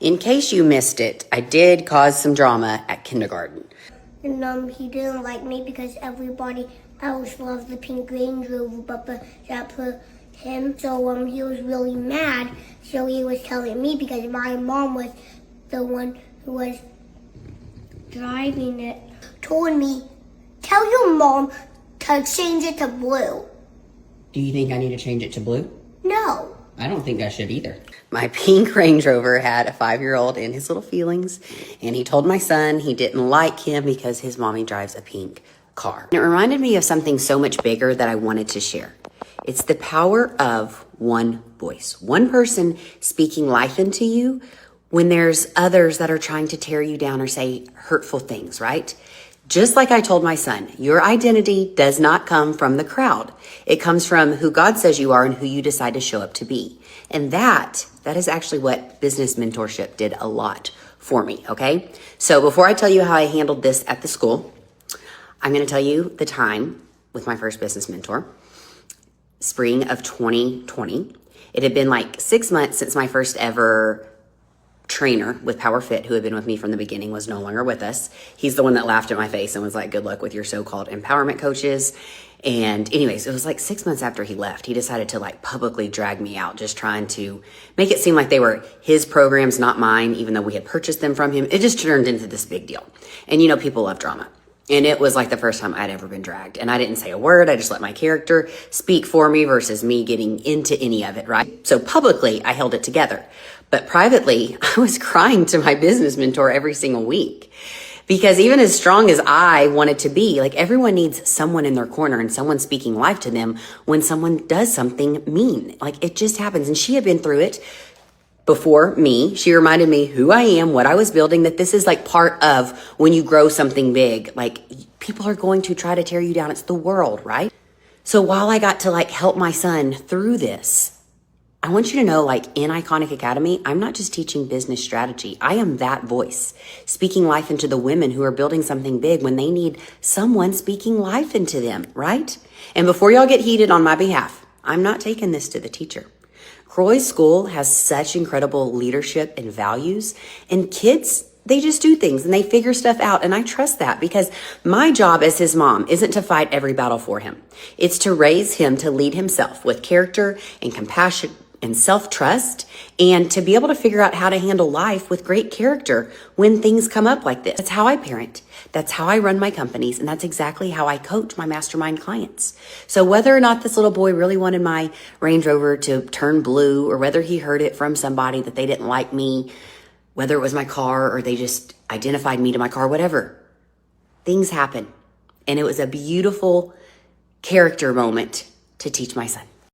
In case you missed it, I did cause some drama at kindergarten. And he didn't like me because everybody else loved the pink Range Rover, but that for him. So he was really mad. So he was telling me because my mom was the one who was driving it. Told me, tell your mom to change it to blue. Do you think I need to change it to blue? No. I don't think I should either. My pink Range Rover had a 5-year-old in his little feelings, and he told my son he didn't like him because his mommy drives a pink car. And it reminded me of something so much bigger that I wanted to share. It's the power of one voice, one person speaking life into you when there's others that are trying to tear you down or say hurtful things, right? Just like I told my son, your identity does not come from the crowd. It comes from who God says you are and who you decide to show up to be. And that is actually what business mentorship did a lot for me, okay? So before I tell you how I handled this at the school, I'm going to tell you the time with my first business mentor, spring of 2020. It had been like 6 months since my first ever trainer with Power Fit, who had been with me from the beginning, was no longer with us. He's the one that laughed at my face and was like, good luck with your so-called empowerment coaches. And anyways, it was like 6 months after he left, he decided to like publicly drag me out, just trying to make it seem like they were his programs, not mine, even though we had purchased them from him. It just turned into this big deal. And you know, people love drama. And it was like the first time I'd ever been dragged. And I didn't say a word. I just let my character speak for me versus me getting into any of it, right? So publicly, I held it together. But privately, I was crying to my business mentor every single week. Because even as strong as I wanted to be, like everyone needs someone in their corner and someone speaking life to them when someone does something mean. Like it just happens. And she had been through it before me. She reminded me who I am, what I was building, that this is like part of when you grow something big. Like people are going to try to tear you down. It's the world, right? So while I got to like help my son through this, I want you to know, like in Iconic Academy, I'm not just teaching business strategy. I am that voice speaking life into the women who are building something big when they need someone speaking life into them, right? And before y'all get heated on my behalf, I'm not taking this to the teacher. Croy's school has such incredible leadership and values, and kids, they just do things and they figure stuff out. And I trust that because my job as his mom isn't to fight every battle for him. It's to raise him to lead himself with character and compassion and self-trust, and to be able to figure out how to handle life with great character when things come up like this. That's how I parent. That's how I run my companies. And that's exactly how I coach my mastermind clients. So whether or not this little boy really wanted my Range Rover to turn blue, or whether he heard it from somebody that they didn't like me, whether it was my car or they just identified me to my car, whatever, things happen. And it was a beautiful character moment to teach my son.